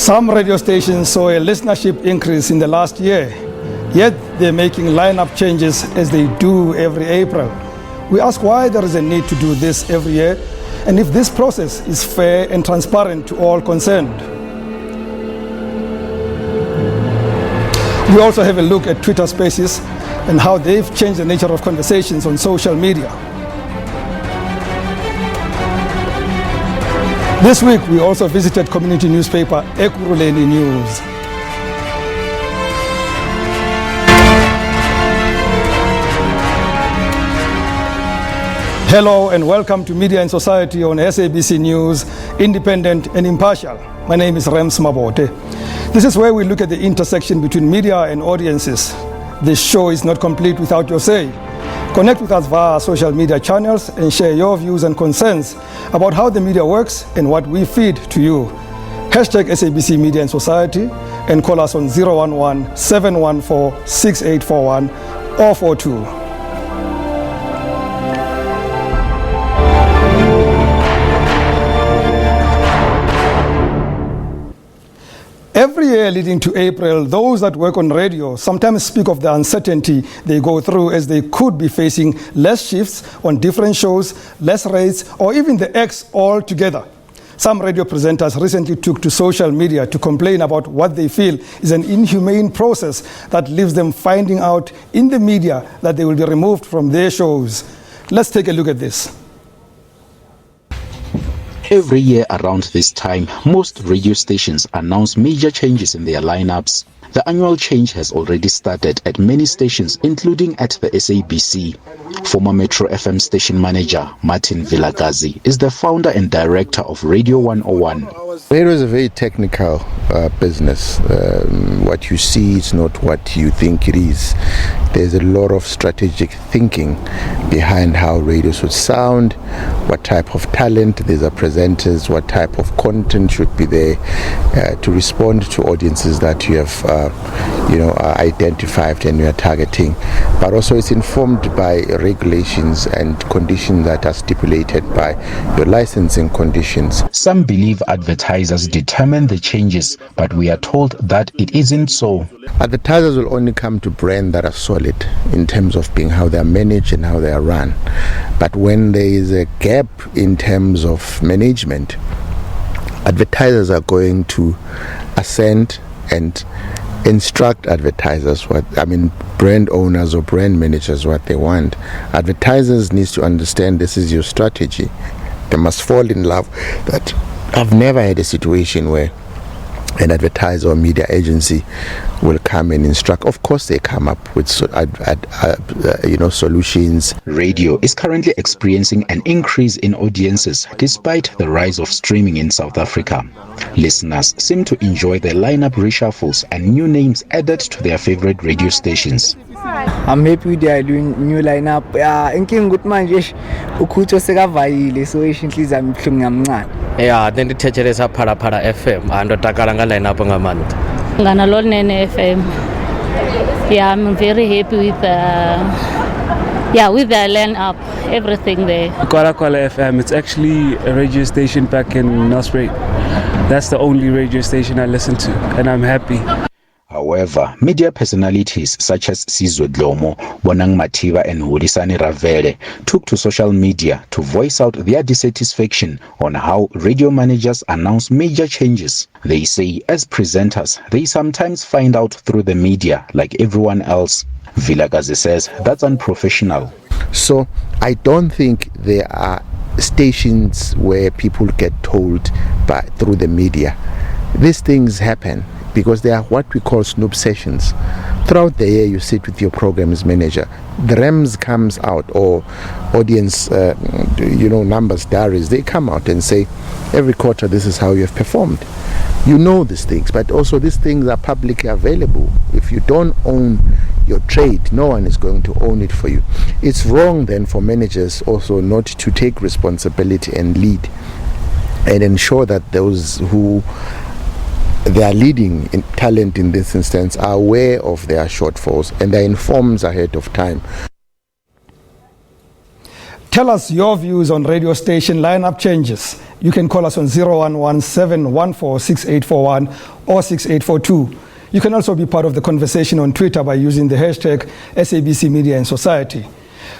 Some radio stations saw a listenership increase in the last year, yet they're making lineup changes as they do every April. We ask why there is a need to do this every year, and if this process is fair and transparent to all concerned. We also have a look at Twitter Spaces and how they've changed the nature of conversations on social media. This week, we also visited community newspaper Ekurhuleni News. Hello and welcome to Media and Society on SABC News, independent and impartial. My name is Rems Mabote. This is where we look at the intersection between media and audiences. This show is not complete without your say. Connect with us via our social media channels and share your views and concerns about how the media works and what we feed to you. Hashtag SABC Media and Society and call us on 011-714-6841 or 42. Every year leading to April, those that work on radio sometimes speak of the uncertainty they go through as they could be facing less shifts on different shows, less rates, or even the X altogether. Some radio presenters recently took to social media to complain about what they feel is an inhumane process that leaves them finding out in the media that they will be removed from their shows. Let's take a look at this. Every year around this time, most radio stations announce major changes in their lineups. The annual change has already started at many stations, including at the SABC. Former Metro FM station manager Martin Vilakazi is the founder and director of Radio 101. Radio is a very technical business. What you see is not what you think it is. There's a lot of strategic thinking behind how radio should sound, what type of talent these are presenters, what type of content should be there to respond to audiences that you have identified and you are targeting. But also it's informed by regulations and conditions that are stipulated by your licensing conditions. Some believe advertisers determine the changes, but we are told that it isn't so. Advertisers will only come to brands that are solid in terms of being how they are managed and how they are run. But when there is a gap in terms of management, advertisers are going to ascend and instruct advertisers brand owners or brand managers what they want. Advertisers need to understand this is your strategy. They must fall in love that I've never had a situation where an advertiser or media agency will come and instruct. Of course, they come up with solutions. Radio is currently experiencing an increase in audiences despite the rise of streaming in South Africa. Listeners seem to enjoy the lineup reshuffles and new names added to their favorite radio stations. I'm happy they are doing new lineup. Inking good manje ukutho sekavayile so ishinhliziyo yami ibhlungu ngamncane. Then the teacher is para FM and otakala nga lineup ngamanda. Ngana Lonene FM. I'm very happy with with the lineup, everything there. Kwala FM, it's actually a radio station back in Nelspruit. That's the only radio station I listen to, and I'm happy. However, media personalities such as Sizwe Dlomo, Bonang Matiba and Hulisani Ravele took to social media to voice out their dissatisfaction on how radio managers announce major changes. They say as presenters, they sometimes find out through the media like everyone else. Vilakazi says that's unprofessional. So I don't think there are stations where people get told through the media. These things happen because they are what we call snoop sessions. Throughout the year, you sit with your programs manager. The REMS comes out, or audience, numbers, diaries, they come out and say, every quarter, this is how you have performed. You know these things, but also these things are publicly available. If you don't own your trade, no one is going to own it for you. It's wrong then for managers also not to take responsibility and lead and ensure that those who they are leading in talent in this instance are aware of their shortfalls and they're informed ahead of time. Tell us your views on radio station lineup changes. You can call us on 011-714-6841 or 6842. You can also be part of the conversation on Twitter by using the hashtag SABC Media and Society.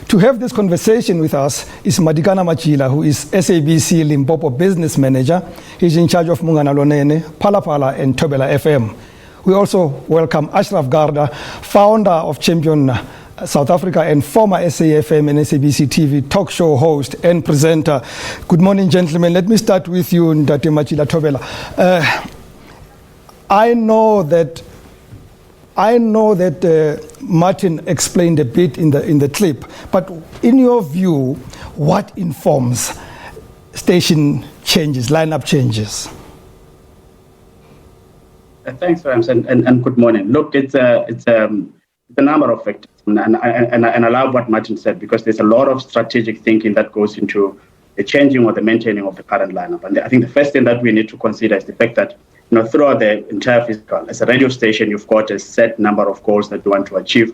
To have this conversation with us is Madikana Machila, who is SABC Limpopo Business Manager. He's in charge of Mungana Lonene, Palapala, and Tobela FM. We also welcome Ashraf Garda, founder of Champion South Africa and former SAFM and SABC TV talk show host and presenter. Good morning, gentlemen. Let me start with you, Ndate Machila Tobela. I know that Martin explained a bit in the clip, but in your view, what informs station changes, lineup changes? Thanks, Rams, and good morning. Look, it's a number of factors, and I love what Martin said, because there's a lot of strategic thinking that goes into the changing or the maintaining of the current lineup. And I think the first thing that we need to consider is the fact that, throughout the entire fiscal, as a radio station, you've got a set number of goals that you want to achieve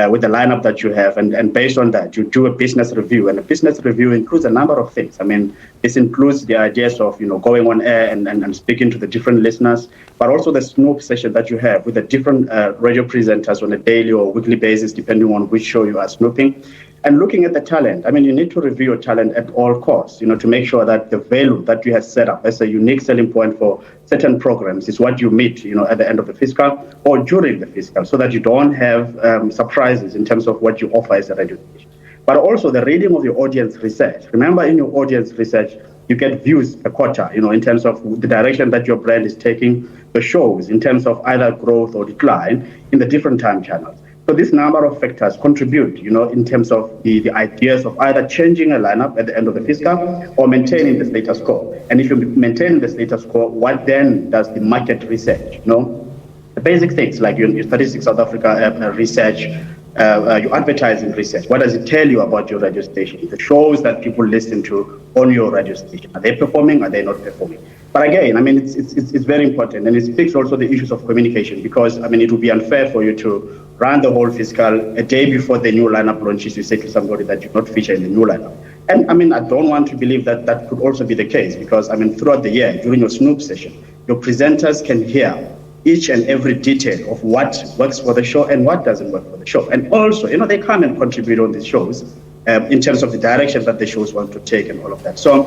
with the lineup that you have. And based on that, you do a business review. And a business review includes a number of things. I mean, this includes the ideas of, going on air and speaking to the different listeners, but also the snoop session that you have with the different radio presenters on a daily or weekly basis, depending on which show you are snooping. And looking at the talent, I mean, you need to review your talent at all costs, to make sure that the value that you have set up as a unique selling point for certain programs is what you meet, at the end of the fiscal or during the fiscal, so that you don't have surprises in terms of what you offer as a radio station. But also the reading of your audience research. Remember, in your audience research, you get views per quarter, in terms of the direction that your brand is taking the shows, in terms of either growth or decline in the different time channels. So this number of factors contribute, in terms of the ideas of either changing a lineup at the end of the fiscal or maintaining the status quo. And if you maintain the status quo, what then does the market research? The basic things like your Statistics South Africa research, your advertising research. What does it tell you about your radio station? The shows that people listen to on your radio station. Are they performing? Are they not performing? But again, I mean, it's very important, and it speaks also the issues of communication, because, I mean, it would be unfair for you to run the whole fiscal a day before the new lineup launches. You say to somebody that you not feature in the new lineup. And I mean, I don't want to believe that that could also be the case, because, I mean, throughout the year, during your Snoop session, your presenters can hear each and every detail of what works for the show and what doesn't work for the show. And also, they come and contribute on these shows in terms of the direction that the shows want to take and all of that. So,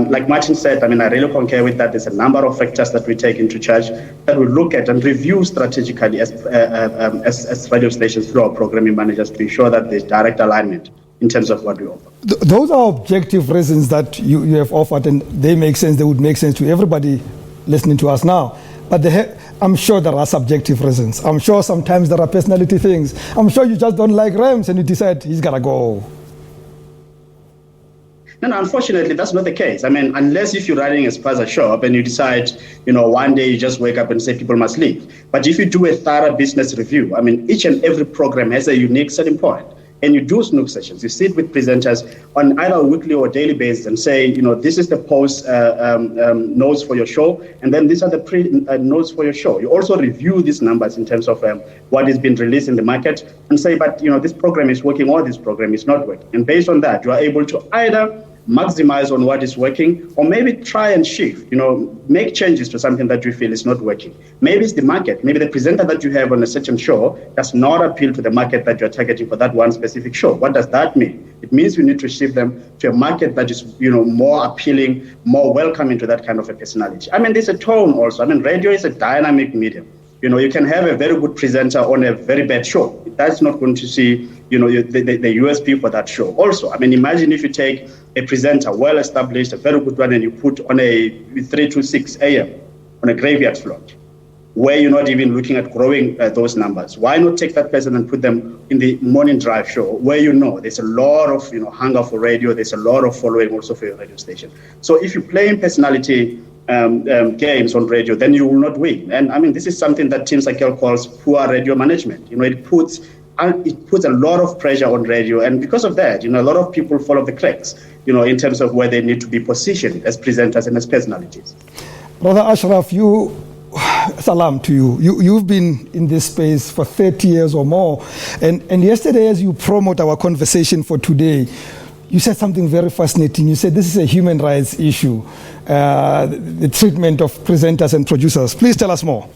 like Martin said, I mean, I really concur with that. There's a number of factors that we take into charge that we look at and review strategically as radio stations through our programming managers to ensure that there's direct alignment in terms of what we offer. Those are objective reasons that you have offered, and they make sense. They would make sense to everybody listening to us now. But I'm sure there are subjective reasons. I'm sure sometimes there are personality things. I'm sure you just don't like Rams and you decide he's got to go. No, unfortunately, that's not the case. I mean, unless if you're running a spaza shop and you decide, one day you just wake up and say people must leave. But if you do a thorough business review, I mean, each and every program has a unique selling point. And you do Snoop sessions. You sit with presenters on either a weekly or daily basis and say, this is the post notes for your show, and then these are the notes for your show. You also review these numbers in terms of what is being released in the market and say, but this program is working or this program is not working. And based on that, you are able to either maximize on what is working, or maybe try and shift, make changes to something that you feel is not working. Maybe it's the market. Maybe the presenter that you have on a certain show does not appeal to the market that you're targeting for that one specific show. What does that mean? It means you need to shift them to a market that is, more appealing, more welcoming to that kind of a personality. I mean, there's a tone also. I mean, radio is a dynamic medium. You can have a very good presenter on a very bad show. That's not going to see, the USP for that show. Also, I mean, imagine if you take a presenter, well-established, a very good one, and you put on a 3 to 6 a.m. on a graveyard slot, where you're not even looking at growing those numbers. Why not take that person and put them in the morning drive show, where there's a lot of hunger for radio, there's a lot of following also for your radio station. So if you play in personality games on radio, then you will not win. And I mean, this is something that Tim Sakel calls poor radio management. It puts a lot of pressure on radio, and because of that, a lot of people fall off the cracks, in terms of where they need to be positioned as presenters and as personalities. Brother Ashraf, salam to you. You've been in this space for 30 years or more, and yesterday, as you promote our conversation for today, you said something very fascinating. You said this is a human rights issue, the treatment of presenters and producers. Please tell us more.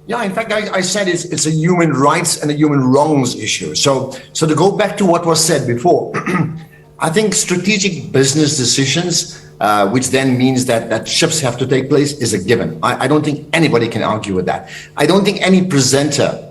Yeah, in fact, I said it's a human rights and a human wrongs issue. So to go back to what was said before, I think strategic business decisions, which then means that shifts have to take place, is a given. I don't think anybody can argue with that. I don't think any presenter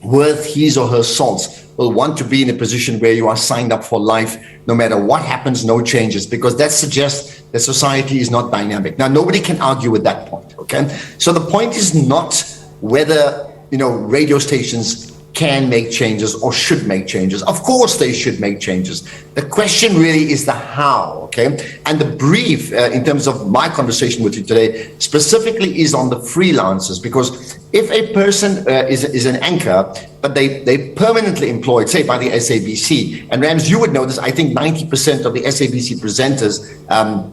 worth his or her salt will want to be in a position where you are signed up for life, no matter what happens, no changes, because that suggests that society is not dynamic. Now, nobody can argue with that point, okay? So the point is not whether, radio stations can make changes or should make changes. Of course they should make changes. The question really is the how, okay? And the brief, in terms of my conversation with you today, specifically is on the freelancers, because if a person is an anchor, but they permanently employed, say, by the SABC, and Rams, you would know this, I think 90% of the SABC presenters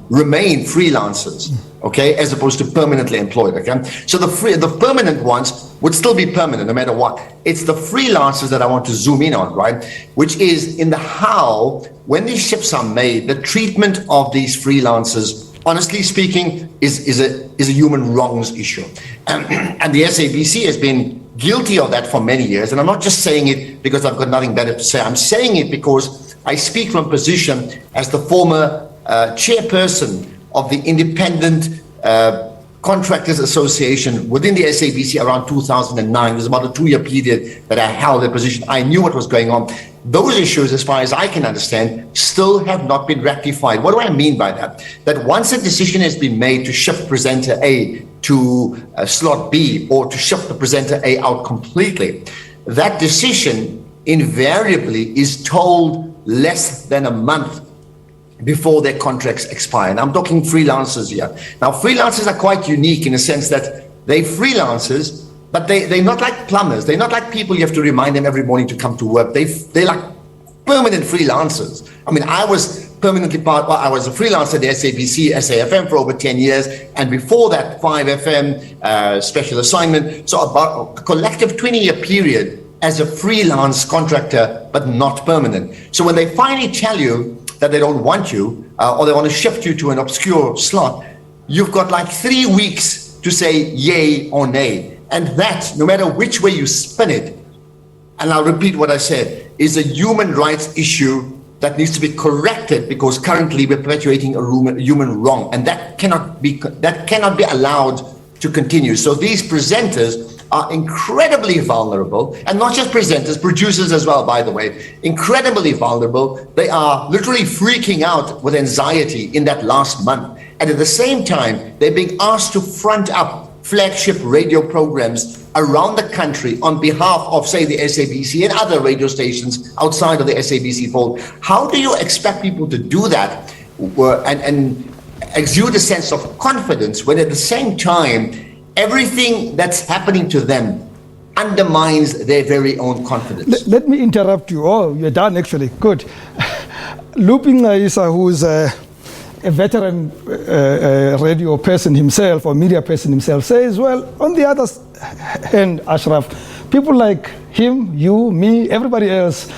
remain freelancers, okay, as opposed to permanently employed, okay? So the permanent ones would still be permanent no matter what. It's the freelancers that I want to zoom in on, right? Which is in the how, when these shifts are made, the treatment of these freelancers, honestly speaking, is a human wrongs issue. And the SABC has been guilty of that for many years. And I'm not just saying it because I've got nothing better to say. I'm saying it because I speak from a position as the former chairperson of the Independent Contractors Association within the SABC around 2009. It was about a 2-year period that I held that position. I knew what was going on. Those issues, as far as I can understand, still have not been rectified. What do I mean by that? That once a decision has been made to shift presenter A to slot B, or to shift the presenter A out completely, that decision invariably is told less than a month before their contracts expire. And I'm talking freelancers here. Now, freelancers are quite unique in a sense that they're freelancers, but they're not like plumbers. They're not like people you have to remind them every morning to come to work. They're like permanent freelancers. I mean, I was permanently I was a freelancer at the SABC, SAFM for over 10 years. And before that, 5FM, special assignment. So about a collective 20-year period as a freelance contractor, but not permanent. So when they finally tell you that they don't want you, or they want to shift you to an obscure slot, you've got like 3 weeks to say yay or nay. And that, no matter which way you spin it, and I'll repeat what I said, is a human rights issue that needs to be corrected, because currently we're perpetuating a human wrong, and that cannot be allowed to continue. So these presenters are incredibly vulnerable, and not just presenters, producers as well, by the way, incredibly vulnerable. They are literally freaking out with anxiety in that last month. And at the same time, they're being asked to front up flagship radio programs around the country on behalf of, say, the SABC and other radio stations outside of the SABC fold. How do you expect people to do that and exude a sense of confidence when at the same time everything that's happening to them undermines their very own confidence? Let me interrupt you. Oh, you're done, actually. Good. Lupin Isa, who's a veteran radio person himself, or media person himself, says, well, on the other hand, Ashraf, people like him, you, me, everybody else,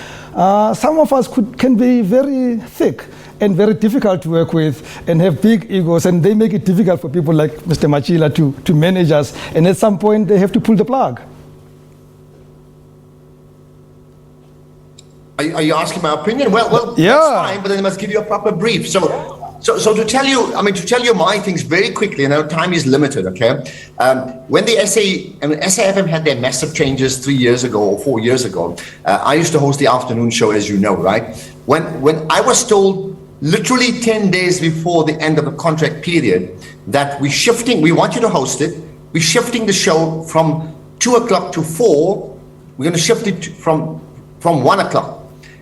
some of us can be very thick and very difficult to work with and have big egos, and they make it difficult for people like Mr. Machila to manage us, and at some point they have to pull the plug. Are you asking my opinion? Well, yeah. That's fine, but then I must give you a proper brief. So to tell you my things very quickly, and our time is limited, okay? When the SAFM had their massive changes 3 years ago or 4 years ago, I used to host the afternoon show, as you know, right? When I was told literally 10 days before the end of the contract period that we want you to host it, we're shifting the show from 2 o'clock to 4, we're going to shift it from 1 o'clock.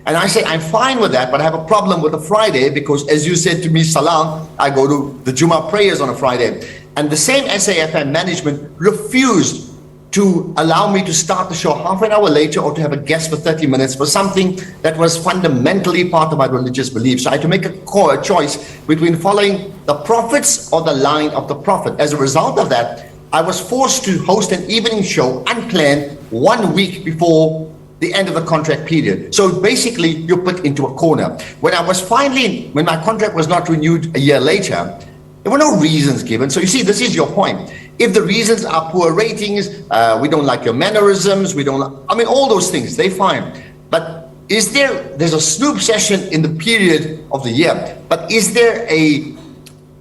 And I say, I'm fine with that, but I have a problem with a Friday because, as you said to me, Salam, I go to the Juma prayers on a Friday. And the same SAFM management refused to allow me to start the show half an hour later or to have a guest for 30 minutes for something that was fundamentally part of my religious beliefs. So I had to make a choice between following the prophets or the line of the prophet. As a result of that, I was forced to host an evening show unplanned 1 week before the end of the contract period. So basically, you're put into a corner. When my contract was not renewed a year later, there were no reasons given. So you see, this is your point. If the reasons are poor ratings, we don't like your mannerisms, all those things, they're fine. But there's a snoop session in the period of the year, but is there a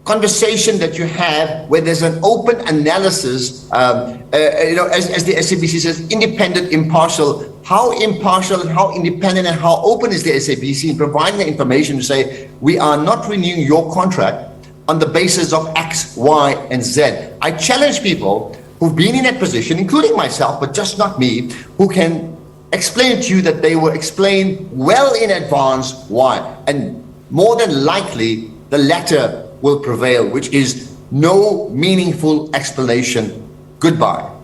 conversation that you have where there's an open analysis, as the SABC says, independent, impartial? How impartial and how independent and how open is the SABC in providing the information to say, we are not renewing your contract on the basis of X, Y, and Z? I challenge people who've been in that position, including myself, but just not me, who can explain to you that they will explain well in advance why. And more than likely, the latter will prevail, which is no meaningful explanation. Goodbye.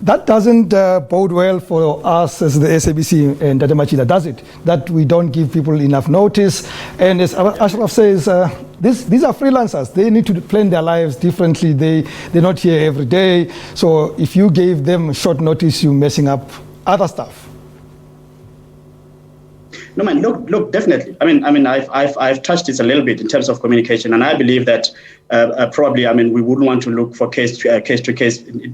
That doesn't bode well for us as the SABC and Dr. Machila, does it? That we don't give people enough notice. And as Ashraf says, these are freelancers. They need to plan their lives differently. They're not here every day. So if you gave them short notice, you're messing up other stuff. No, man. Look. Definitely. I've touched this a little bit in terms of communication, and I believe that probably, we wouldn't want to look for case to case in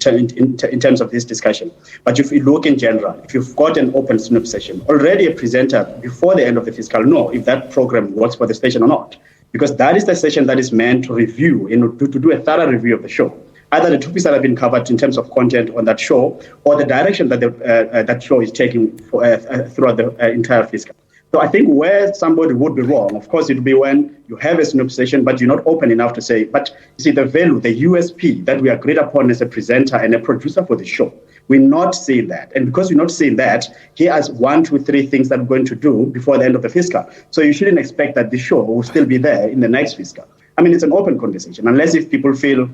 terms of this discussion. But if you look in general, if you've got an open Snoop session, already a presenter before the end of the fiscal know if that program works for the station or not, because that is the session that is meant to review, to do a thorough review of the show. Either the topics that have been covered in terms of content on that show, or the direction that that show is taking throughout the entire fiscal. So I think where somebody would be wrong, of course, it would be when you have a Snoop session, but you're not open enough to say, but you see the value, the USP that we agreed upon as a presenter and a producer for the show. We're not seeing that. And because we're not seeing that, here are 1, 2, 3 things that we're going to do before the end of the fiscal. So you shouldn't expect that the show will still be there in the next fiscal. It's an open conversation, unless if people feel,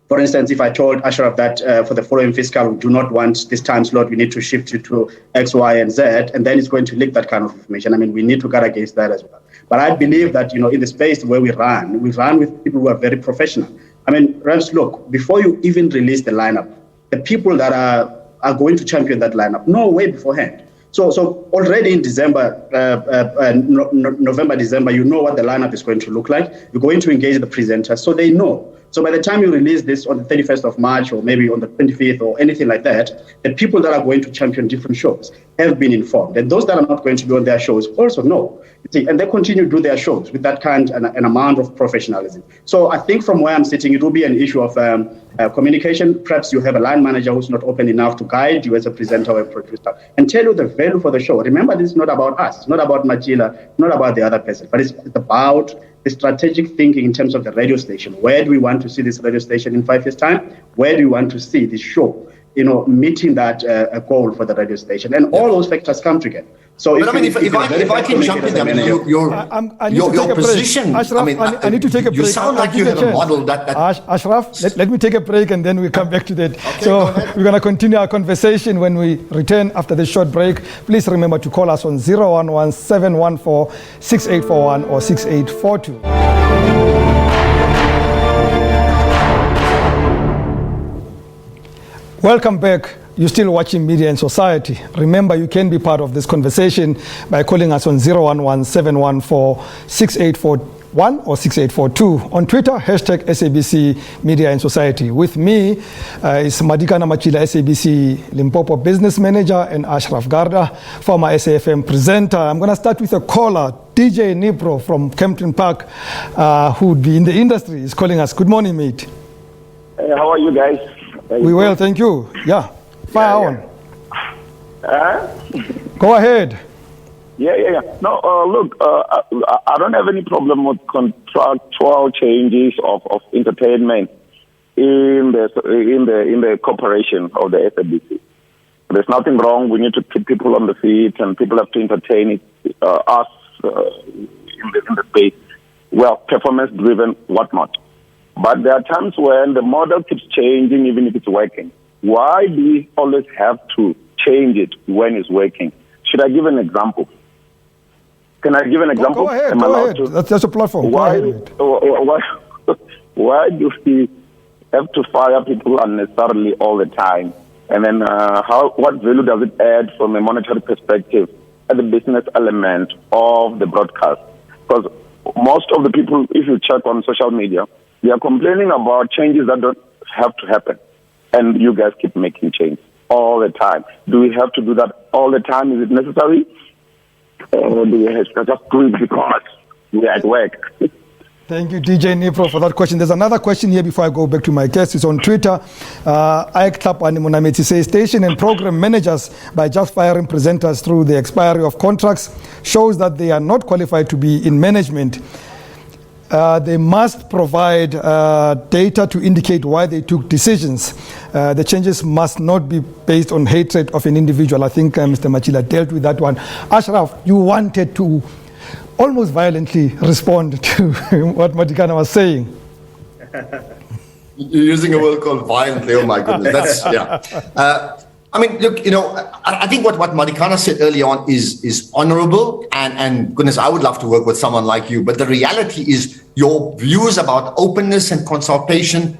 for instance, if I told Ashraf that for the following fiscal, we do not want this time slot, we need to shift it to X, Y, and Z, and then it's going to leak that kind of information. We need to guard against that as well. But I believe that, in the space where we run with people who are very professional. Rams, look, before you even release the lineup, the people that are going to champion that lineup know way beforehand. So already in December, November, December, you know what the lineup is going to look like. You're going to engage the presenters, so they know. So by the time you release this on the 31st of March or maybe on the 25th or anything like that, the people that are going to champion different shows have been informed. And those that are not going to be on their shows also know. And they continue to do their shows with that kind and an amount of professionalism. So I think from where I'm sitting, it will be an issue of communication. Perhaps you have a line manager who's not open enough to guide you as a presenter or a producer and tell you the value for the show. Remember, this is not about us. It's not about Machila, not about the other person, but it's about the strategic thinking in terms of the radio station. Where do we want to see this radio station in 5 years' time? Where do we want to see this show, meeting that goal for the radio station? And all those factors come together. So but if I can jump in, your position, Ashraf, I need to take a break. You sound like you have a model that Ashraf, let me take a break and then we come back to that. Okay, so we're going to continue our conversation when we return after this short break. Please remember to call us on 011-714-6841 or 6842. Welcome back. You're still watching Media and Society. Remember, you can be part of this conversation by calling us on 011-714-6841 or 6842. On Twitter, #SABC Media and Society. With me is Madikana Machila, SABC Limpopo Business Manager, and Ashraf Garda, former SAFM presenter. I'm going to start with a caller, DJ Nipro from Kempton Park, who would be in the industry. Is calling us. Good morning, mate. Hey, how are you guys? We well, thank you. Yeah. Fire on. Go ahead. Yeah. No, look, I don't have any problem with contractual changes of entertainment in the corporation of the SABC. There's nothing wrong. We need to keep people on the feet, and people have to entertain us in the space. Well, performance driven, whatnot. But there are times when the model keeps changing, even if it's working. Why do we always have to change it when it's working? Should I give an example? Can I give an example? Go ahead. That's a platform. Why do we have to fire people unnecessarily all the time? And then what value does it add from a monetary perspective at the business element of the broadcast? Because most of the people, if you check on social media, they are complaining about changes that don't have to happen. And you guys keep making change all the time. Do we have to do that all the time? Is it necessary? Or do we have to just do it because we are at work? Thank you, DJ Nipro, for that question. There's another question here before I go back to my guest. It's on Twitter. Ike Tlapani Munameti says, station and program managers, by just firing presenters through the expiry of contracts, shows that they are not qualified to be in management. They must provide data to indicate why they took decisions. The changes must not be based on hatred of an individual. I think Mr. Machila dealt with that one. Ashraf, you wanted to almost violently respond to what Madikana was saying. You're using a word called violently. Oh my goodness, that's yeah. I mean, look, I think what Madikana said early on is honorable, and goodness, I would love to work with someone like you. But the reality is, your views about openness and consultation,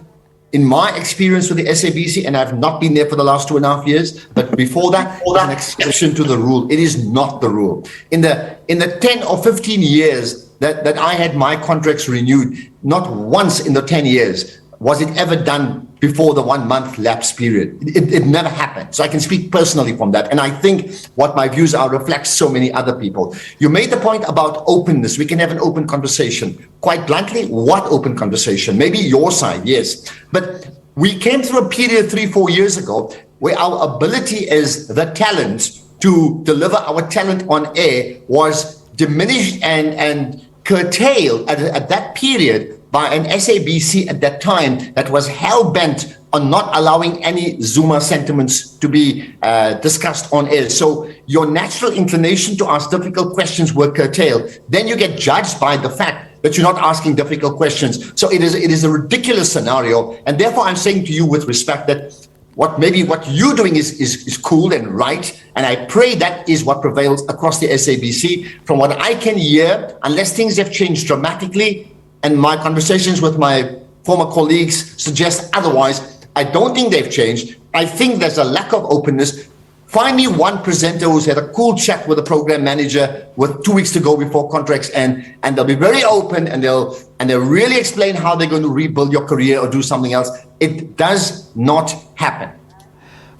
in my experience with the SABC, and I've not been there for the last 2.5 years, but before that, was an exception to the rule. It is not the rule. In the 10 or 15 years that I had my contracts renewed, not once in the 10 years was it ever done before the 1 month lapse period. It never happened. So I can speak personally from that. And I think what my views are reflects so many other people. You made the point about openness. We can have an open conversation. Quite bluntly, what open conversation? Maybe your side, yes. But we came through a period 3-4 years ago where our ability as the talent to deliver our talent on air was diminished and curtailed at that period by an SABC at that time that was hell-bent on not allowing any Zuma sentiments to be discussed on air. So your natural inclination to ask difficult questions were curtailed. Then you get judged by the fact that you're not asking difficult questions. So it is a ridiculous scenario. And therefore, I'm saying to you with respect that what you're doing is cool and right. And I pray that is what prevails across the SABC. From what I can hear, unless things have changed dramatically, and my conversations with my former colleagues suggest otherwise, I don't think they've changed. I think there's a lack of openness. Find me one presenter who's had a cool chat with a program manager with 2 weeks to go before contracts end, and they'll be very open and they'll really explain how they're going to rebuild your career or do something else. It does not happen.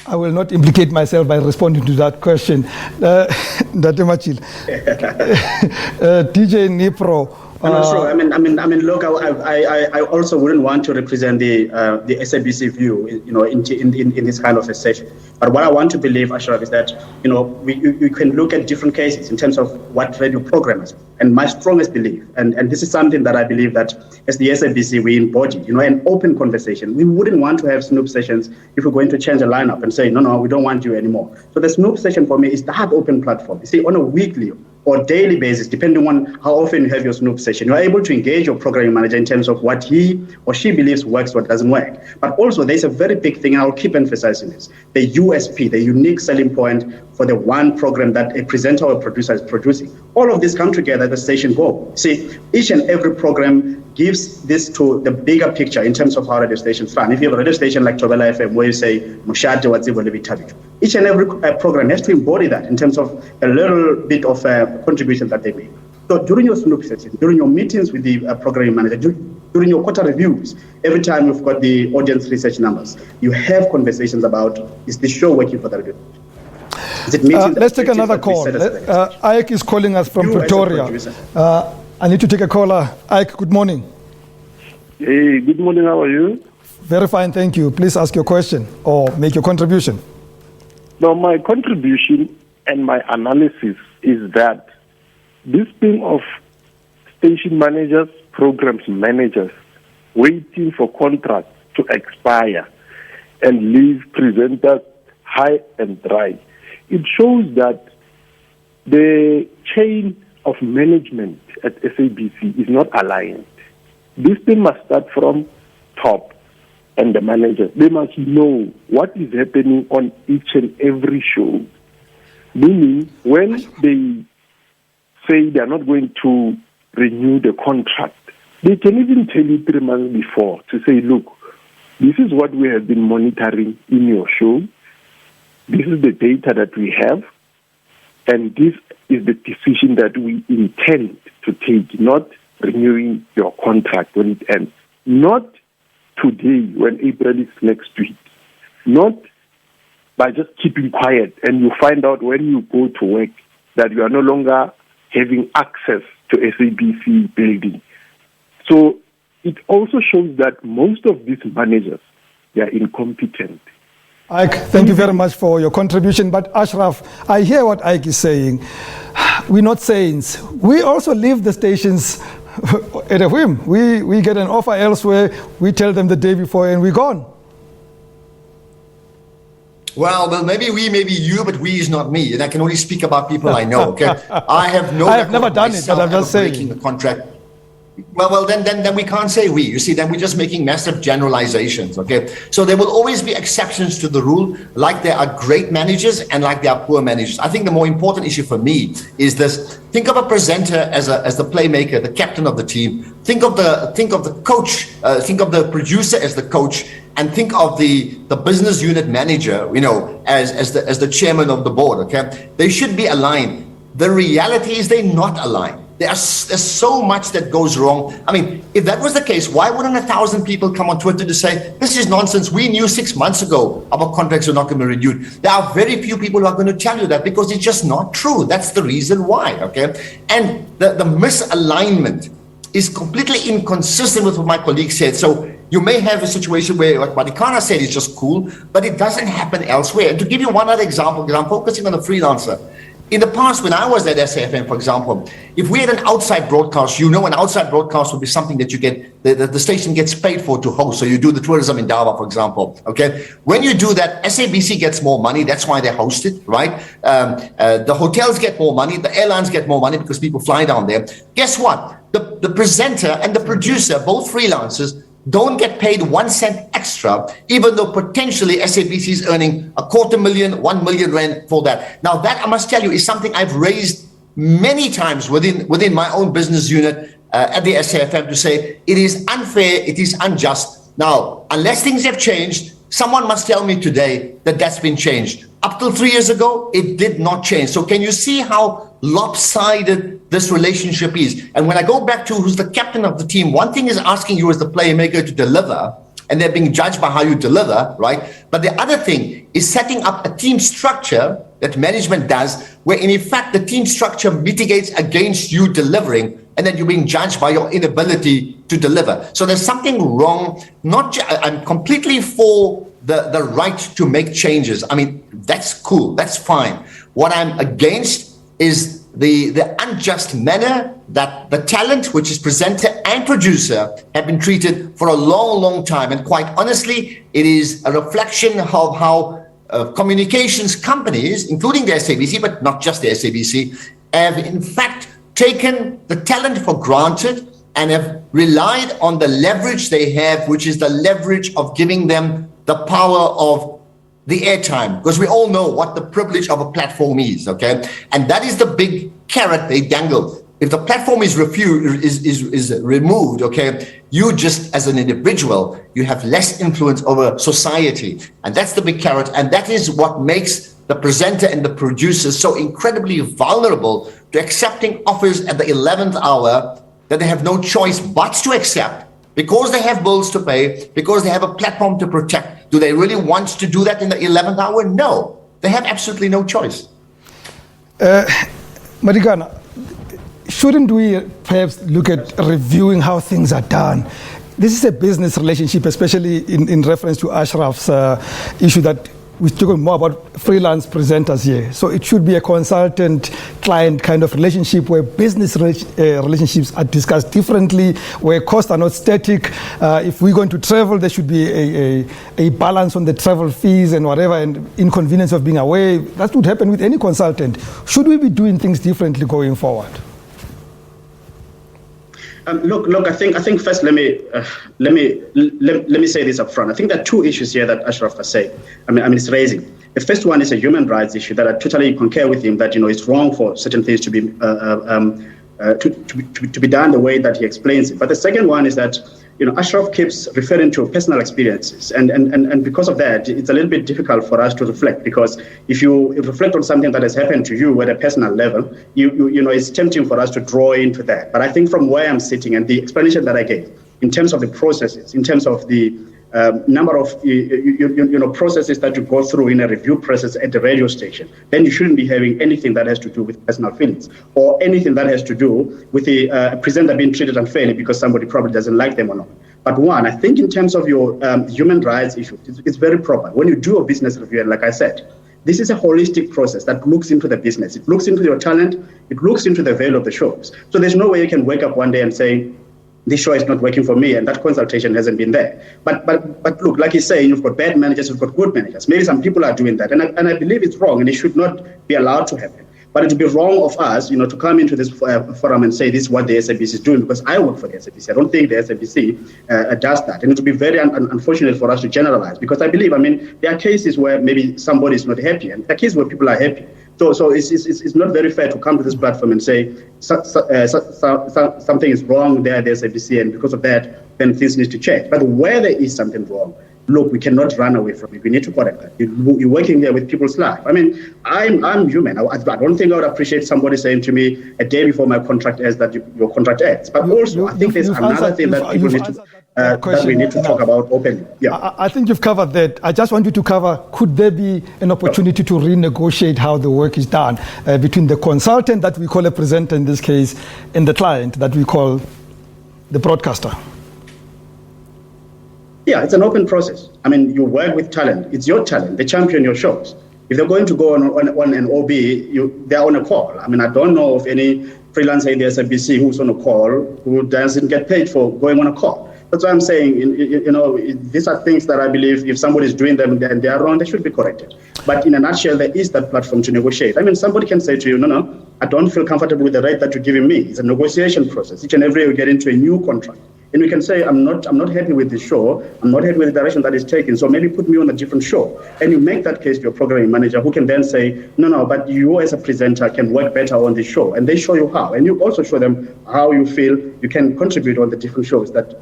I will not implicate myself by responding to that question. DJ Nipro. I mean, look, I also wouldn't want to represent the SABC view, in this kind of a session. But what I want to believe, Ashraf, is that, we can look at different cases in terms of what radio programmers, and my strongest belief, and this is something that I believe that as the SABC we embody, an open conversation. We wouldn't want to have Snoop sessions if we're going to change a lineup and say, no, we don't want you anymore. So the Snoop session for me is that open platform. You see, on a weekly or daily basis, depending on how often you have your Snoop session, you're able to engage your programming manager in terms of what he or she believes works, what doesn't work. But also there's a very big thing, and I'll keep emphasizing this, the USP, the unique selling point for the one program that a presenter or producer is producing. All of this come together at the station goal. See, each and every program gives this to the bigger picture in terms of how radio stations run. If you have a radio station like Tobela FM where you say, Mushate Wadzibo Lebitabitu, each and every program has to embody that in terms of a little bit of a contribution that they make. So during your Snoop session, during your meetings with the programming manager, during your quarter reviews, every time you've got the audience research numbers, you have conversations about, is this show working for the radio? Let's take another call. Ike is calling us from Pretoria. I need to take a caller. Ike, good morning. Hey, good morning. How are you? Very fine, thank you. Please ask your question or make your contribution. Now, my contribution and my analysis is that this thing of station managers, programs managers, waiting for contracts to expire and leave presenters high and dry, it shows that the chain of management at SABC is not aligned. This thing must start from top and the manager. They must know what is happening on each and every show. Meaning, when they say they are not going to renew the contract, they can even tell you 3 months before to say, look, this is what we have been monitoring in your show. This is the data that we have, and this is the decision that we intend to take, not renewing your contract when it ends. Not today when April is next week. Not by just keeping quiet and you find out when you go to work that you are no longer having access to SABC building. So it also shows that most of these managers, they are incompetent. Ike, thank you very much for your contribution. But Ashraf, I hear what Ike is saying. We're not saints. We also leave the stations at a whim. We get an offer elsewhere, we tell them the day before and we're gone. Well, maybe we, maybe you, but we is not me. And I can only speak about people I know, okay? I have never done it, but I'm just saying. Breaking the contract. Well, then we can't say we. You see, then we're just making massive generalizations, okay? So there will always be exceptions to the rule, like there are great managers and like there are poor managers. I think the more important issue for me is this. Think of a presenter as the playmaker, the captain of the team. Think of the coach, think of the producer as the coach, and think of the business unit manager, as the chairman of the board, okay? They should be aligned. The reality is they're not aligned. There's so much that goes wrong. I mean, if that was the case, why wouldn't 1,000 people come on Twitter to say, this is nonsense, we knew 6 months ago our contracts are not going to be renewed? There are very few people who are going to tell you that because it's just not true. That's the reason why, okay? And the misalignment is completely inconsistent with what my colleague said. So you may have a situation where what Marikana said is just cool, but it doesn't happen elsewhere. And to give you one other example, because I'm focusing on the freelancer. In the past, when I was at SAFM, for example, if we had an outside broadcast, an outside broadcast would be something that you get, the station gets paid for to host. So you do the tourism in Dava, for example, okay? When you do that, SABC gets more money. That's why they host it, right? The hotels get more money. The airlines get more money because people fly down there. Guess what? The presenter and the producer, both freelancers, don't get paid 1 cent extra, even though potentially SABC is earning 250,000, 1 million rand for that. Now that, I must tell you, is something I've raised many times within my own business unit at the SAFM to say it is unfair, it is unjust. Now, unless things have changed, someone must tell me today that that's been changed. Up till 3 years ago, it did not change. So can you see how lopsided this relationship is? And when I go back to who's the captain of the team, one thing is asking you as the playmaker to deliver, and they're being judged by how you deliver, right? But the other thing is setting up a team structure that management does, where in fact the team structure mitigates against you delivering, and then you're being judged by your inability to deliver. So there's something wrong. I'm completely for the right to make changes. I mean, that's cool, that's fine. What I'm against is the unjust manner that the talent, which is presenter and producer, have been treated for a long, long time. And quite honestly, it is a reflection of how communications companies, including the SABC, but not just the SABC, have in fact taken the talent for granted and have relied on the leverage they have, which is the leverage of giving them the power of the airtime, because we all know what the privilege of a platform is, okay? And that is the big carrot they dangle. If the platform is removed, okay, you just as an individual, you have less influence over society. And that's the big carrot. And that is what makes the presenter and the producer so incredibly vulnerable to accepting offers at the 11th hour that they have no choice but to accept, because they have bills to pay, because they have a platform to protect. Do they really want to do that in the 11th hour? No, they have absolutely no choice. Marikana, shouldn't we perhaps look at reviewing how things are done? This is a business relationship, especially in reference to Ashraf's issue that we're talking more about freelance presenters here. So it should be a consultant-client kind of relationship where business relationships are discussed differently, where costs are not static. If we're going to travel, there should be a balance on the travel fees and whatever, and inconvenience of being away. That would happen with any consultant. Should we be doing things differently going forward? Look. I think first let me say this up front. I think there are two issues here that Ashraf has said. I mean, it's raising. The first one is a human rights issue that I totally concur with him that it's wrong for certain things to be to be done the way that he explains it. But the second one is that, Ashraf keeps referring to personal experiences, and because of that, it's a little bit difficult for us to reflect, because if you reflect on something that has happened to you at a personal level, it's tempting for us to draw into that. But I think from where I'm sitting and the explanation that I gave, in terms of the processes, in terms of the number of processes that you go through in a review process at the radio station, then you shouldn't be having anything that has to do with personal feelings or anything that has to do with the presenter being treated unfairly because somebody probably doesn't like them or not. But one, I think in terms of your human rights issue, it's very proper. When you do a business review, and like I said, this is a holistic process that looks into the business. It looks into your talent. It looks into the value of the shows. So there's no way you can wake up one day and say, this show is not working for me, and that consultation hasn't been there. But look, like you say, you've got bad managers, you've got good managers. Maybe some people are doing that, and I believe it's wrong, and it should not be allowed to happen. But it would be wrong of us, to come into this forum and say this is what the SABC is doing, because I work for the SABC. I don't think the SABC does that, and it would be very unfortunate for us to generalize, because I believe, there are cases where maybe somebody is not happy, and there are cases where people are happy. So it's not very fair to come to this platform and say something is wrong there at the SABC, and because of that, then things need to change. But where there is something wrong, look, we cannot run away from it. We need to correct that. You're working here with people's life. I'm human. I don't think I would appreciate somebody saying to me a day before my contract ends that your contract ends. But also, I think there's another thing that people need to that we need to talk about openly. Yeah, I think you've covered that. I just want you to cover, could there be an opportunity to renegotiate how the work is done between the consultant that we call a presenter in this case and the client that we call the broadcaster? Yeah, it's an open process. You work with talent. It's your talent. They champion your shows. If they're going to go on an OB, they're on a call. I don't know of any freelancer in the SABC who's on a call who doesn't get paid for going on a call. That's why I'm saying, these are things that I believe if somebody is doing them and they are wrong, they should be corrected. But in a nutshell, there is that platform to negotiate. Somebody can say to you, no, I don't feel comfortable with the rate that you're giving me. It's a negotiation process. Each and every year we get into a new contract. And we can say, I'm not happy with this show. I'm not happy with the direction that it's taken. So maybe put me on a different show. And you make that case to your programming manager, who can then say, no, but you as a presenter can work better on this show. And they show you how. And you also show them how you feel you can contribute on the different shows that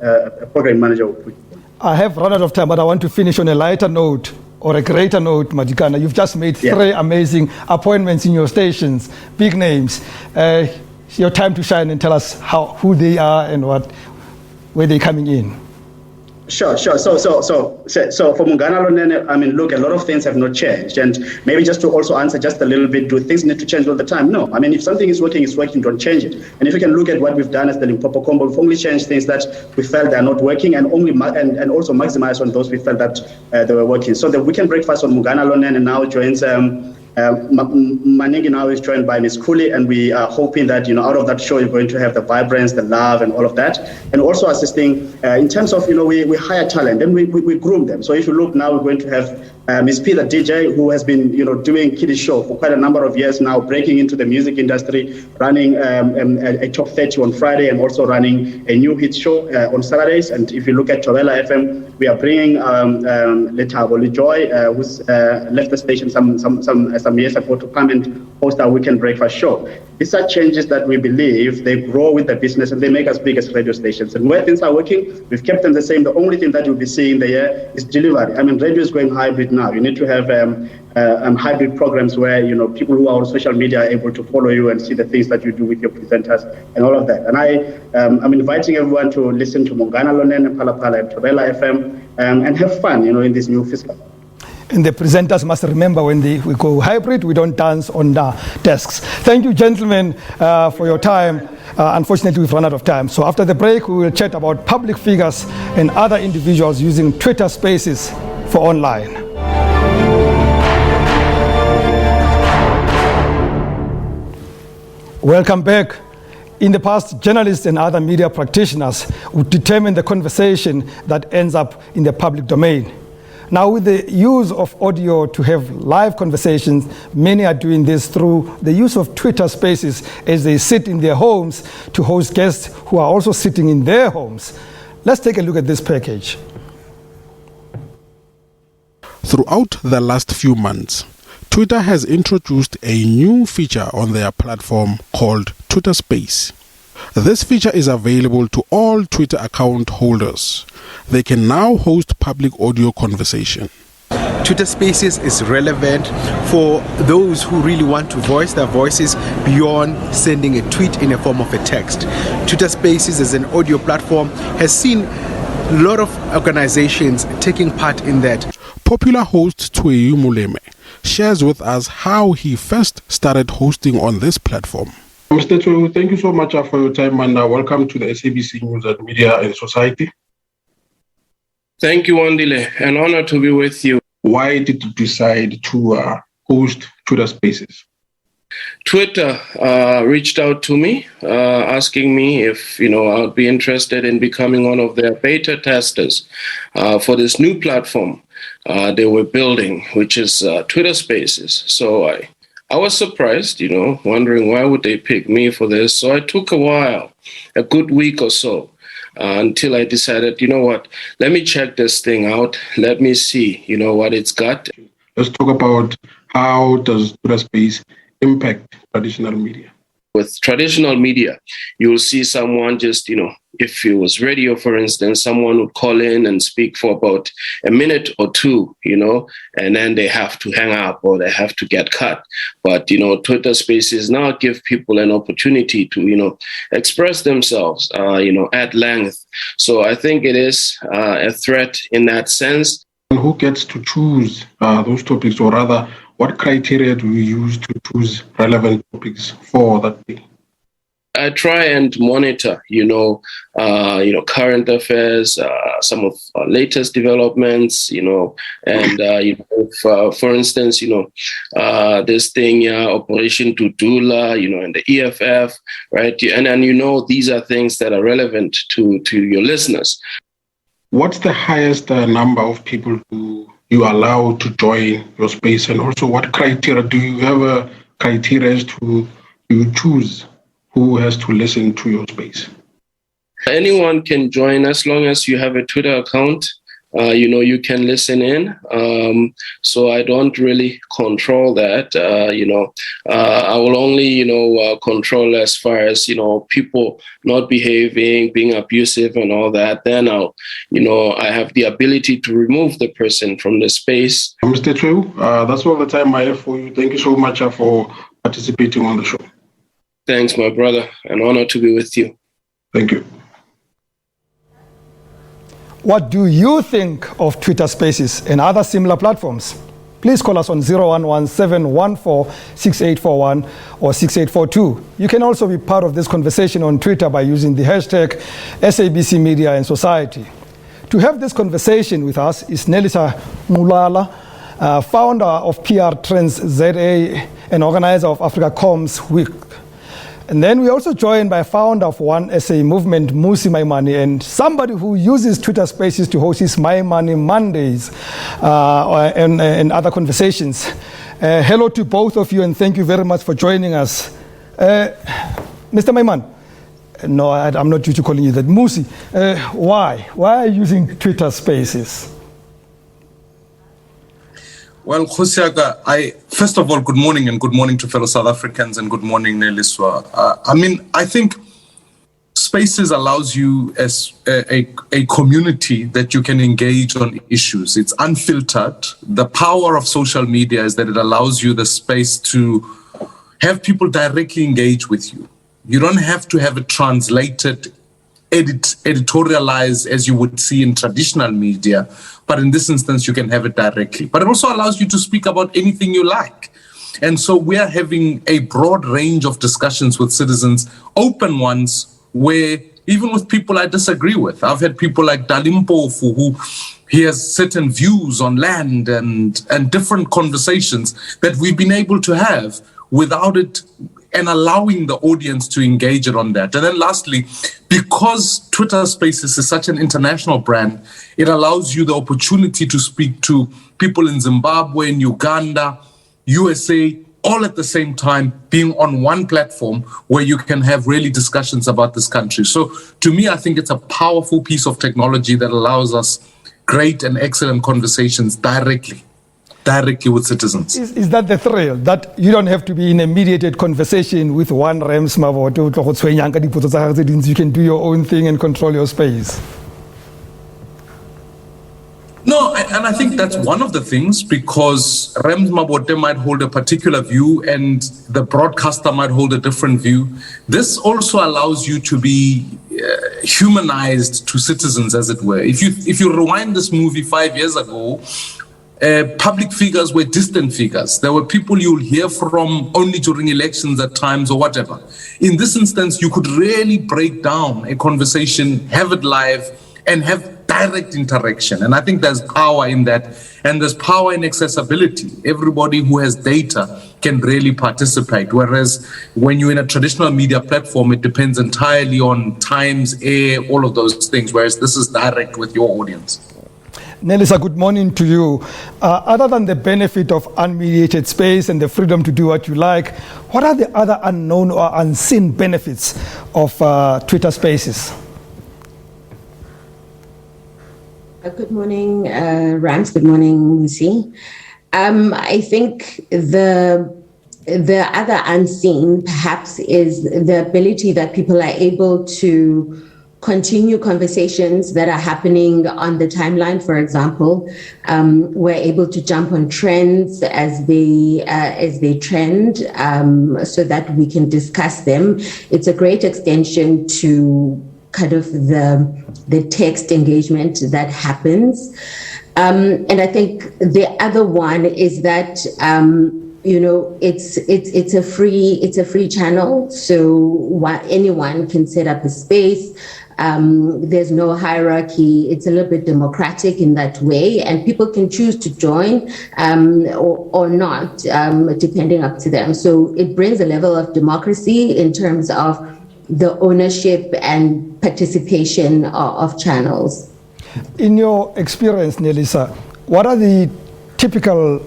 a programming manager will put. I have run out of time, but I want to finish on a lighter note or a greater note, Madikana. You've just made 3 amazing appointments in your stations, big names. It's your time to shine and tell us who they are and where they're coming in. Sure. So for Mungana Lonene, look, a lot of things have not changed. And maybe just to also answer just a little bit, do things need to change all the time? No. If something is working, it's working, don't change it. And if you can look at what we've done as the Limpopo Combo, we've only changed things that we felt they are not working and also maximize on those we felt that they were working. So the weekend breakfast on Mungana Lonene now joins Maningi now is joined by Ms. Kuli, and we are hoping that out of that show you're going to have the vibrance, the love, and all of that, and also assisting in terms of we hire talent and we groom them. So if you look now, we're going to have Ms. P, the DJ, who has been doing kiddie show for quite a number of years now, breaking into the music industry, running a top 30 on Friday, and also running a new hit show on Saturdays. And if you look at Tobela FM, we are bringing Letabo Lijoy, who's left the station some years ago to come and host our weekend breakfast show. These are changes that we believe they grow with the business and they make us big as radio stations. And where things are working, we've kept them the same. The only thing that you'll be seeing there is delivery. Radio is going hybrid now. You need to have hybrid programs where people who are on social media are able to follow you and see the things that you do with your presenters and all of that. And I'm inviting everyone to listen to Mongana Lonen and Palapala and Tobela FM and have fun, in this new fiscal. And the presenters must remember when we go hybrid, we don't dance on the desks. Thank you, gentlemen, for your time. Unfortunately, we've run out of time. So after the break, we will chat about public figures and other individuals using Twitter Spaces for online. Welcome back. In the past, journalists and other media practitioners would determine the conversation that ends up in the public domain. Now, with the use of audio to have live conversations, many are doing this through the use of Twitter Spaces as they sit in their homes to host guests who are also sitting in their homes. Let's take a look at this package. Throughout the last few months, Twitter has introduced a new feature on their platform called Twitter Space. This feature is available to all Twitter account holders. They can now host public audio conversation. Twitter Spaces is relevant for those who really want to voice their voices beyond sending a tweet in the form of a text. Twitter Spaces as an audio platform has seen a lot of organizations taking part in that. Popular host Tweyu Muleme shares with us how he first started hosting on this platform. Mr. Tweyu, thank you so much for your time and welcome to the SABC News and Media and Society. Thank you, Wandile. An honor to be with you. Why did you decide to host Twitter Spaces? Twitter reached out to me, asking me if I would be interested in becoming one of their beta testers for this new platform they were building, which is Twitter Spaces. So I was surprised, wondering why would they pick me for this. So it took a good week or so, until I decided, let me check this thing out. Let me see, what it's got. Let's talk about how does Twitter Space impact traditional media. With traditional media, you'll see someone just, if it was radio, for instance, someone would call in and speak for about a minute or two, and then they have to hang up or they have to get cut. But, Twitter Spaces now give people an opportunity to, express themselves, at length. So I think it is a threat in that sense. And who gets to choose those topics, or rather, what criteria do you use to choose relevant topics for that day? I try and monitor, current affairs, some of latest developments, and if, for instance, this thing, Operation Tutula, and the EFF, right? And these are things that are relevant to your listeners. What's the highest number of people who you allow to join your space, and also what criteria do you have a criteria as to you choose who has to listen to your space? Anyone can join as long as you have a Twitter account. You can listen in. So I don't really control that. I will only, control as far as, people not behaving, being abusive and all that. Then I have the ability to remove the person from the space. Mr. Tweyu, that's all the time I have for you. Thank you so much for participating on the show. Thanks, my brother. An honor to be with you. Thank you. What do you think of Twitter Spaces and other similar platforms? Please call us on 011-714-6841 or 6842. You can also be part of this conversation on Twitter by using the hashtag SABC Media and Society. To have this conversation with us is Nelisa Mulala, founder of PR Trends ZA and organizer of Africa Comms Week. And then we're also joined by founder of One SA Movement, Musi Maimane, and somebody who uses Twitter Spaces to host his My Money Mondays and other conversations. Hello to both of you, and thank you very much for joining us. Mr. Maimane, no, I'm not due to calling you that. Musi, why? Why are you using Twitter Spaces? Well, Khosiaka, first of all, good morning, and good morning to fellow South Africans, and good morning, Neliswa. I think Spaces allows you as a community that you can engage on issues. It's unfiltered. The power of social media is that it allows you the space to have people directly engage with you. You don't have to have it translated, editorialized as you would see in traditional media, but in this instance, you can have it directly. But it also allows you to speak about anything you like. And so we are having a broad range of discussions with citizens, open ones, where even with people I disagree with. I've had people like Dalimpofu, who he has certain views on land and different conversations that we've been able to have without it, and allowing the audience to engage it on that. And then lastly, because Twitter Spaces is such an international brand, it allows you the opportunity to speak to people in Zimbabwe, in Uganda, USA, all at the same time, being on one platform where you can have really discussions about this country. So to me, I think it's a powerful piece of technology that allows us great and excellent conversations directly. directly with citizens. Is that the thrill, that you don't have to be in a mediated conversation with one Rams Mavoto, you can do your own thing and control your space? No, and I think that's one of the things, because Rems Mabote might hold a particular view and the broadcaster might hold a different view. This also allows you to be humanized to citizens, as it were. If you rewind this movie 5 years ago, public figures were distant figures. There were people you'll hear from only during elections at times or whatever. In this instance, you could really break down a conversation, have it live, and have direct interaction. And I think there's power in that. And there's power in accessibility. Everybody who has data can really participate. Whereas when you're in a traditional media platform, it depends entirely on times, air, all of those things. Whereas this is direct with your audience. Nelisa, good morning to you. Other than the benefit of unmediated space and the freedom to do what you like, what are the other unknown or unseen benefits of Twitter Spaces? Good morning, Rams. Good morning, Musi. I think the other unseen, perhaps, is the ability that people are able to continue conversations that are happening on the timeline. For example, we're able to jump on trends as they trend, so that we can discuss them. It's a great extension to kind of the text engagement that happens. And I think the other one is that it's a free channel, so anyone can set up a space. There's no hierarchy. It's a little bit democratic in that way, and people can choose to join or not, depending up to them. So it brings a level of democracy in terms of the ownership and participation of channels. In your experience, Nelisa, what are the typical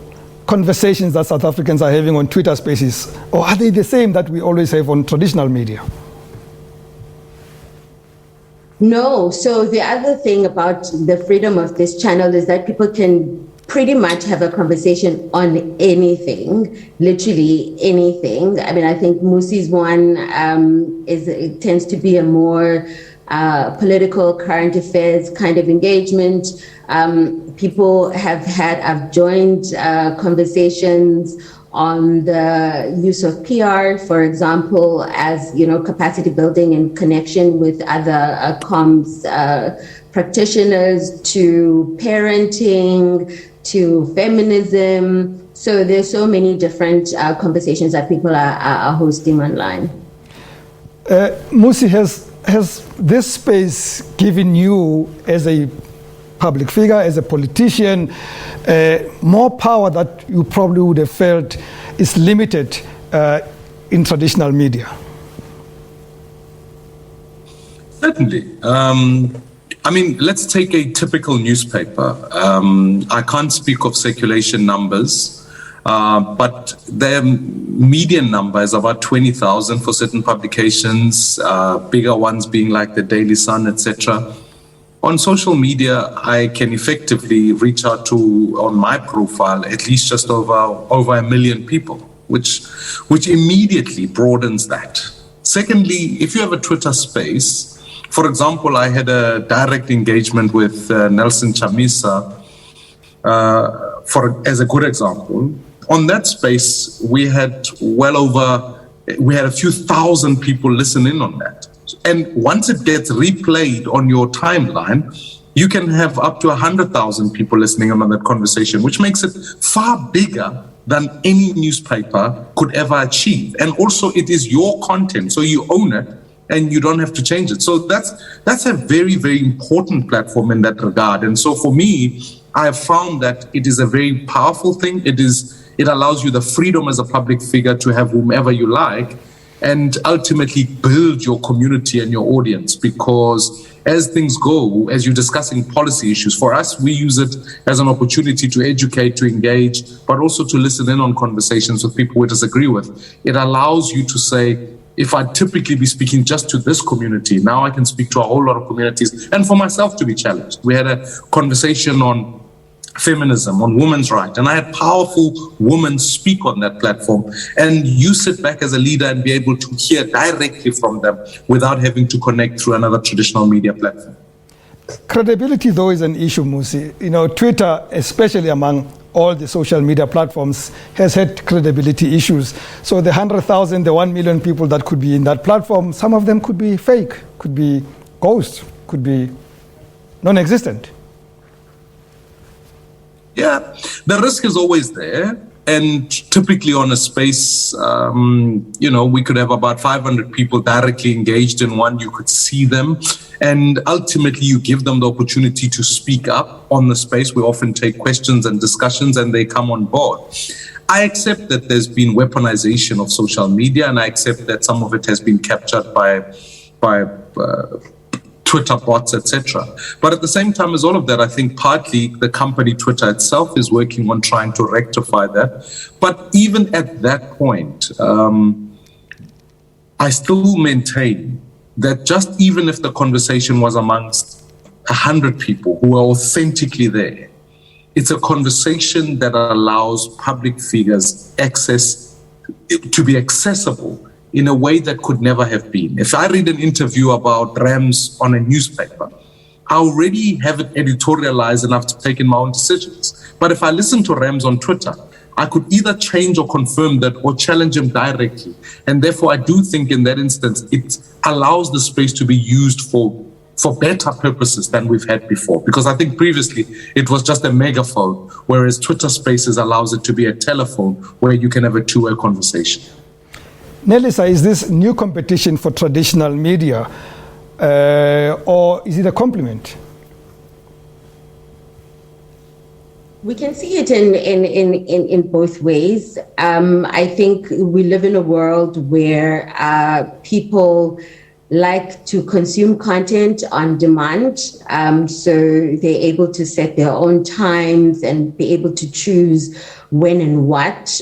conversations that South Africans are having on Twitter Spaces, or are they the same that we always have on traditional media? No. So the other thing about the freedom of this channel is that people can pretty much have a conversation on anything, literally anything. I mean, I think Musi's one it tends to be a more political, current affairs kind of engagement. People I've joined conversations on the use of PR, for example, as capacity building and connection with other comms practitioners, to parenting, to feminism. So there's so many different conversations that people are hosting online. Musi, has this space given you, as a public figure, as a politician, more power that you probably would have felt is limited in traditional media? Certainly. I mean, let's take a typical newspaper. I can't speak of circulation numbers, but their median number is about 20,000 for certain publications, bigger ones being like the Daily Sun, etc. On social media, I can effectively reach out to, on my profile, at least just over 1 million people, which immediately broadens that. Secondly, if you have a Twitter space, for example, I had a direct engagement with Nelson Chamisa, as a good example. On that space, we had a few thousand people listen in on that. And once it gets replayed on your timeline, you can have up to 100,000 people listening on that conversation, which makes it far bigger than any newspaper could ever achieve. And also, it is your content, so you own it and you don't have to change it. So that's a very, very important platform in that regard. And so for me, I have found that it is a very powerful thing. It allows you the freedom as a public figure to have whomever you like, and ultimately build your community and your audience. Because as things go, as you're discussing policy issues, for us, we use it as an opportunity to educate, to engage, but also to listen in on conversations with people we disagree with. It allows you to say, if I typically be speaking just to this community, now I can speak to a whole lot of communities, and for myself to be challenged. We had a conversation on feminism, on women's rights, and I had powerful women speak on that platform, and you sit back as a leader and be able to hear directly from them without having to connect through another traditional media platform. Credibility, though, is an issue, Musi. You know, Twitter, especially among all the social media platforms, has had credibility issues. So the 100,000, the 1 million people that could be in that platform, some of them could be fake, could be ghosts, could be non-existent. Yeah, the risk is always there. And typically on a space, we could have about 500 people directly engaged in one. You could see them. And ultimately, you give them the opportunity to speak up on the space. We often take questions and discussions, and they come on board. I accept that there's been weaponization of social media, and I accept that some of it has been captured by Twitter bots, etc. But at the same time as all of that, I think partly the company Twitter itself is working on trying to rectify that. But even at that point, I still maintain that just even if the conversation was amongst 100 people who are authentically there, it's a conversation that allows public figures access to be accessible in a way that could never have been. If I read an interview about Rams on a newspaper, I already have it editorialized enough to take in my own decisions. But if I listen to Rams on Twitter, I could either change or confirm that or challenge him directly. And therefore, I do think in that instance, it allows the space to be used for better purposes than we've had before. Because I think previously it was just a megaphone, whereas Twitter Spaces allows it to be a telephone where you can have a two-way conversation. Nelisa, is this new competition for traditional media or is it a compliment? We can see it in both ways. I think we live in a world where people like to consume content on demand. So they're able to set their own times and be able to choose when and what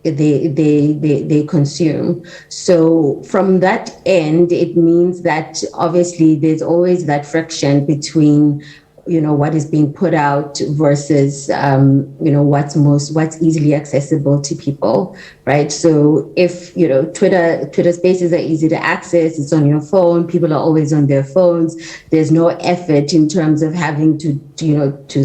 they consume. So from that end, it means that obviously there's always that friction between what is being put out versus what's easily accessible to people, right? So if Twitter Spaces are easy to access, it's on your phone, people are always on their phones, there's no effort in terms of having to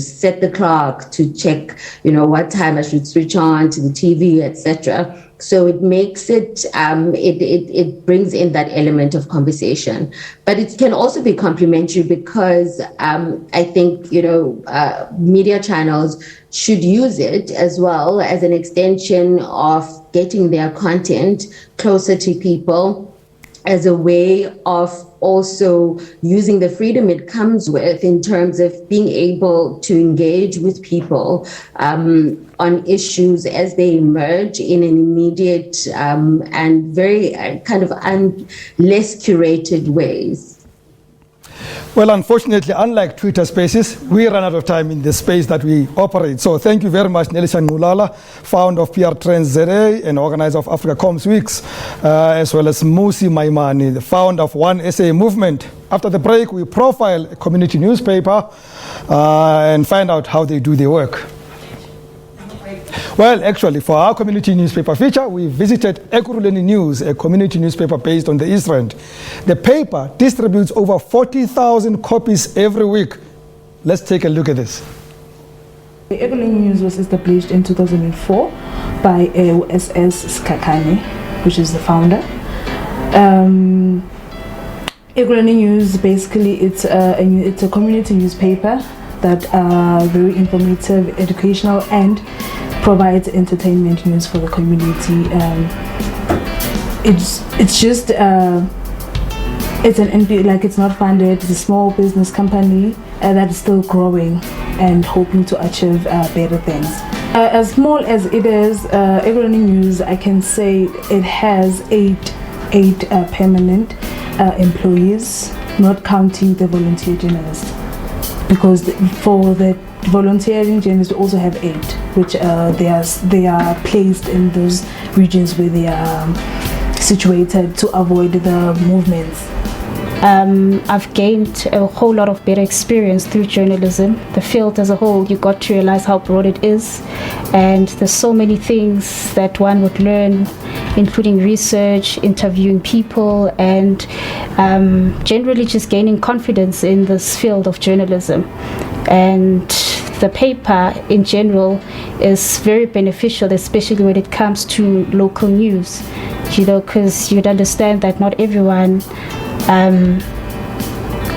set the clock, to check what time I should switch on to the TV, etc. So it makes it, it brings in that element of conversation. But it can also be complementary because I think, media channels should use it as well as an extension of getting their content closer to people, as a way of also using the freedom it comes with in terms of being able to engage with people on issues as they emerge in an immediate and very kind of less curated ways. Well, unfortunately, unlike Twitter Spaces, we run out of time in the space that we operate. So thank you very much, Nelisa Ngulala, founder of PR Trends ZA and organizer of Africa Comms Weeks, as well as Musi Maimane, the founder of One SA Movement. After the break, we profile a community newspaper and find out how they do their work. Well, actually, for our community newspaper feature, we visited Ekurhuleni News, a community newspaper based on the East Rand. The paper distributes over 40,000 copies every week. Let's take a look at this. The Ekurhuleni News was established in 2004 by SS Skakane, which is the founder. Ekurhuleni News, basically, it's a community newspaper that are very informative, educational, and provides entertainment news for the community. It's just it's an NPO, like it's not funded. It's a small business company that is still growing and hoping to achieve better things. As small as it is, Ekurhuleni News, I can say it has eight permanent employees, not counting the volunteer journalists. Because for the volunteering journalists, we also have 8, which they are placed in those regions where they are situated to avoid the movements. I've gained a whole lot of better experience through journalism. The field as a whole, you got to realize how broad it is, and there's so many things that one would learn, including research, interviewing people, and generally just gaining confidence in this field of journalism. And the paper in general is very beneficial, especially when it comes to local news, because you'd understand that not everyone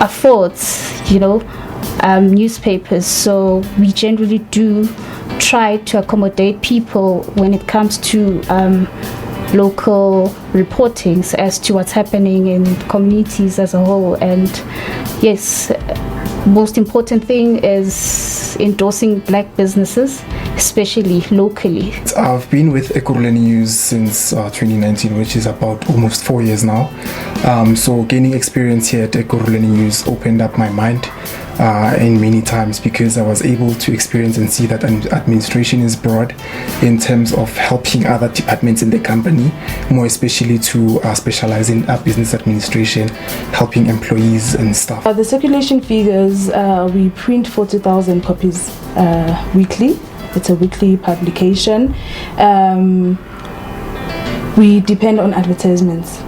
affords, newspapers. So we generally do try to accommodate people when it comes to local reportings as to what's happening in communities as a whole. And yes, most important thing is endorsing black businesses, especially locally. I've been with Ekurhuleni News since 2019, which is about almost 4 years now. So gaining experience here at Ekurhuleni News opened up my mind in many times, because I was able to experience and see that administration is broad in terms of helping other departments in the company, more especially to specialize in business administration, helping employees and stuff. The circulation figures, we print 40,000 copies weekly. It's a weekly publication. We depend on advertisements.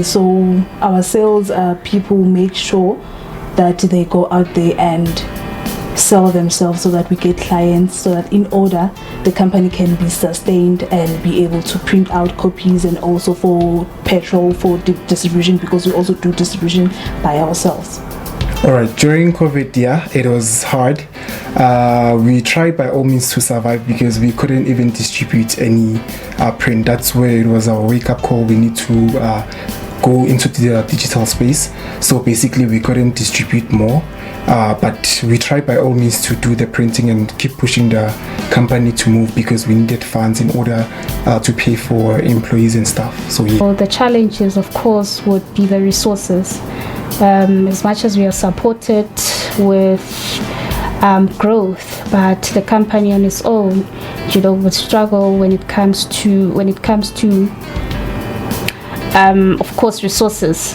So our sales people make sure that they go out there and sell themselves so that we get clients, so that in order the company can be sustained and be able to print out copies, and also for petrol for distribution, because we also do distribution by ourselves. All right, during COVID, it was hard. We tried by all means to survive, because we couldn't even distribute any print. That's where it was our wake-up call. We need to go into the digital space. So basically we couldn't distribute more, but we tried by all means to do the printing and keep pushing the company to move, because we needed funds in order to pay for employees and stuff. So the challenges, of course, would be the resources. As much as we are supported with growth, but the company on its own, would struggle when it comes to of course, resources.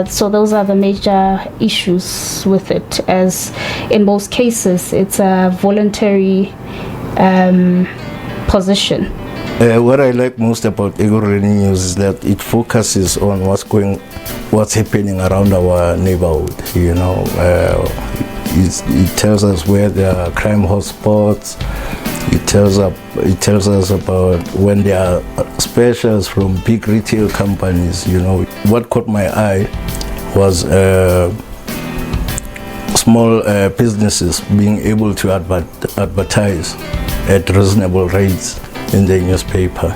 So those are the major issues with it, as in most cases it's a voluntary position. What I like most about Ekurhuleni News is that it focuses on what's happening around our neighborhood. It tells us where there are crime hotspots. It tells us about when there are specials from big retail companies. What caught my eye was small businesses being able to advertise at reasonable rates in the newspaper.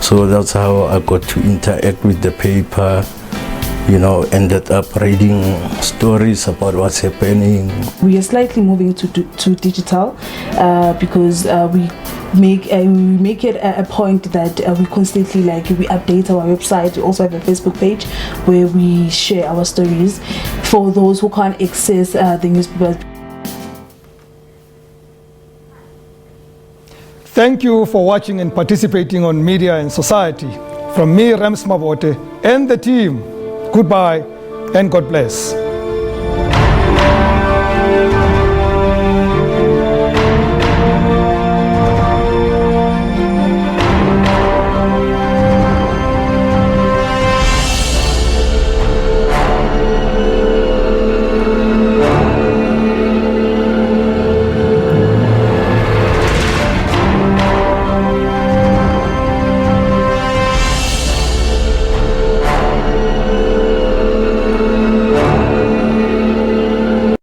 So that's how I got to interact with the paper. Ended up reading stories about what's happening. We are slightly moving to digital because we make it a point that we constantly we update our website. We also have a Facebook page where we share our stories for those who can't access the newspaper. Thank you for watching and participating on Media and Society. From me, Rams Mabote, and the team, goodbye and God bless.